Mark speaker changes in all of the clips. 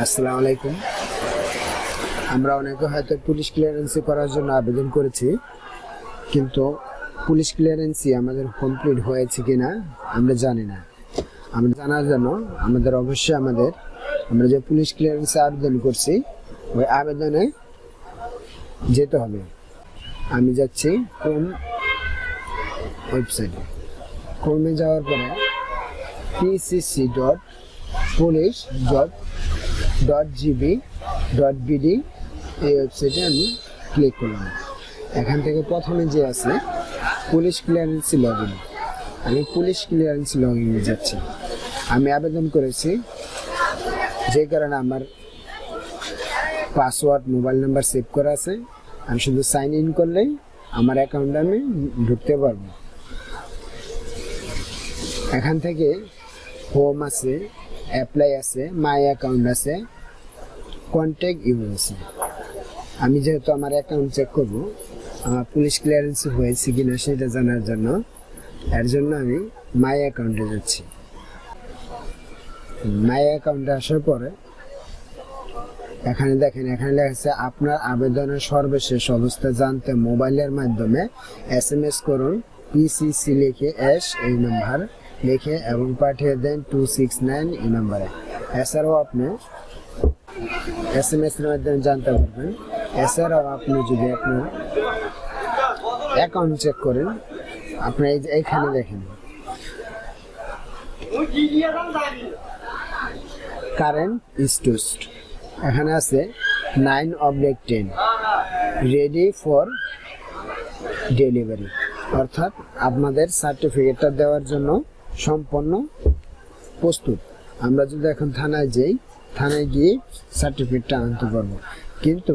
Speaker 1: আসসালামু আলাইকুম। আমরা অনেকে হয়তো পুলিশ ক্লিয়ারেন্সি করার জন্য আবেদন করেছি, কিন্তু পুলিশ ক্লিয়ারেন্সি আমাদের কমপ্লিট হয়েছে কিনা আমরা জানি না। আমরা জানার জন্য অবশ্যই আমরা যে পুলিশ ক্লিয়ারেন্সে আবেদন করছি ওই আবেদনে যেতে হবে। আমি যাচ্ছি ক্রোম ওয়েবসাইটে। ক্রোমে যাওয়ার পরে pcc.police.gb.bd এই ওয়েবসাইটে আমি ক্লিক করলাম। এখান থেকে প্রথমে যে আছে পুলিশ ক্লিয়ারেন্সি লগ ইন, আমি পুলিশ ক্লিয়ারেন্সি লগ ইনে যাচ্ছি। আমি আবেদন করেছি, যে কারণে আমার পাসওয়ার্ড মোবাইল নাম্বার সেভ করা আছে। আমি শুধু সাইন ইন করলেই আমার অ্যাকাউন্টে আমি ঢুকতে পারবো। এখান থেকে হোম আছে, অ্যাপ্লাই আছে, মাই অ্যাকাউন্ট আছে, কন্ট্যাক্ট ইউ আছে। আমি যেহেতু আমার অ্যাকাউন্ট চেক করবো আমার পুলিশ ক্লিয়ারেন্সি হয়েছে কিনা সেটা জানার জন্য, এর জন্য আমি মাই অ্যাকাউন্টে যাচ্ছি। মাই অ্যাকাউন্টে আসার পরে এখানে দেখেন, এখানে লেখা আছে আপনার আবেদনের সর্বশেষ অবস্থা জানতে মোবাইলের মাধ্যমে SMS করুন। PCC লিখে এই নাম্বার লিখে এবং পাঠিয়ে দেন 269 এই নাম্বারে। এছাড়াও আপনি SMS এর মাধ্যমে জানতে পারবেন। এছাড়াও আপনি যদি আপনার অ্যাকাউন্ট চেক করেন, আপনি এইখানে দেখেন কারেন্ট স্ট্যাটাস, এখানে আছে 9/10 রেডি ফর ডেলিভারি, অর্থাৎ আপনাদের সার্টিফিকেটটা দেওয়ার জন্য সম্পূর্ণ প্রস্তুত। আমরা যদি এখন থানায় যাই, থানায় গিয়ে সার্টিফিকেটটা আনতে পারবো। কিন্তু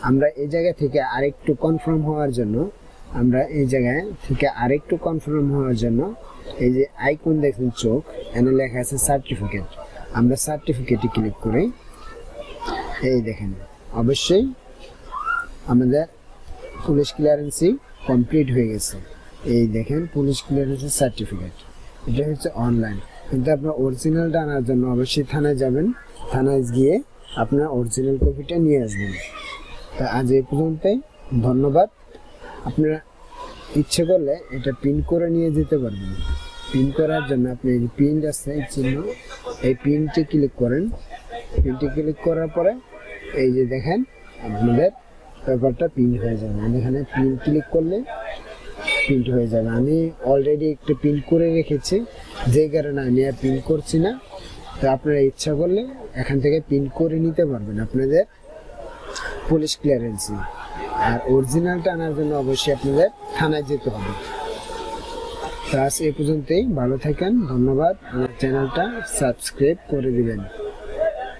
Speaker 1: আমরা এই জায়গা থেকে আরেকটু কনফার্ম হওয়ার জন্য এই যে আইকন দেখেন চোখ, এখানে লেখা আছে সার্টিফিকেট। আমরা সার্টিফিকেটে ক্লিক করি। এই দেখেন, অবশ্যই আমাদের পুলিশ ক্লিয়ারেন্সি কমপ্লিট হয়ে গেছে। এই দেখেন পুলিশ ক্লিয়ারেন্সের সার্টিফিকেট, এটা হচ্ছে অনলাইন। কিন্তু আপনার অরিজিনালটা আনার জন্য অবশ্যই থানায় যাবেন, থানায় গিয়ে আপনার অরিজিনাল কপিটা নিয়ে আসবেন। তা আজ এই পর্যন্তই, ধন্যবাদ। আপনারা ইচ্ছে করলে এটা প্রিন্ট করে নিয়ে যেতে পারবেন। প্রিন্ট করার জন্য আপনি এই প্রিন্ট আছে এই চিহ্ন, এই প্রিন্টে ক্লিক করেন। প্রিন্টে ক্লিক করার পরে এই যে দেখেন আপনাদের পেপারটা প্রিন্ট হয়ে যাবে। এখানে প্রিন্ট ক্লিক করলে প্রিন্ট হয়ে যাবে। আমি অলরেডি একটু প্রিন্ট করে রেখেছি, যে কারণে আমি আর প্রিন্ট করছি না। তো আপনারা ইচ্ছা করলে এখান থেকে প্রিন্ট করে নিতে পারবেন আপনাদের পুলিশ ক্লিয়ারেন্সি। আর অরিজিনালটা আনার জন্য অবশ্যই আপনাদের থানায় যেতে হবে। তো আজ এই পর্যন্তই, ভালো থাকেন, ধন্যবাদ। আমার চ্যানেলটা সাবস্ক্রাইব করে দিবেন।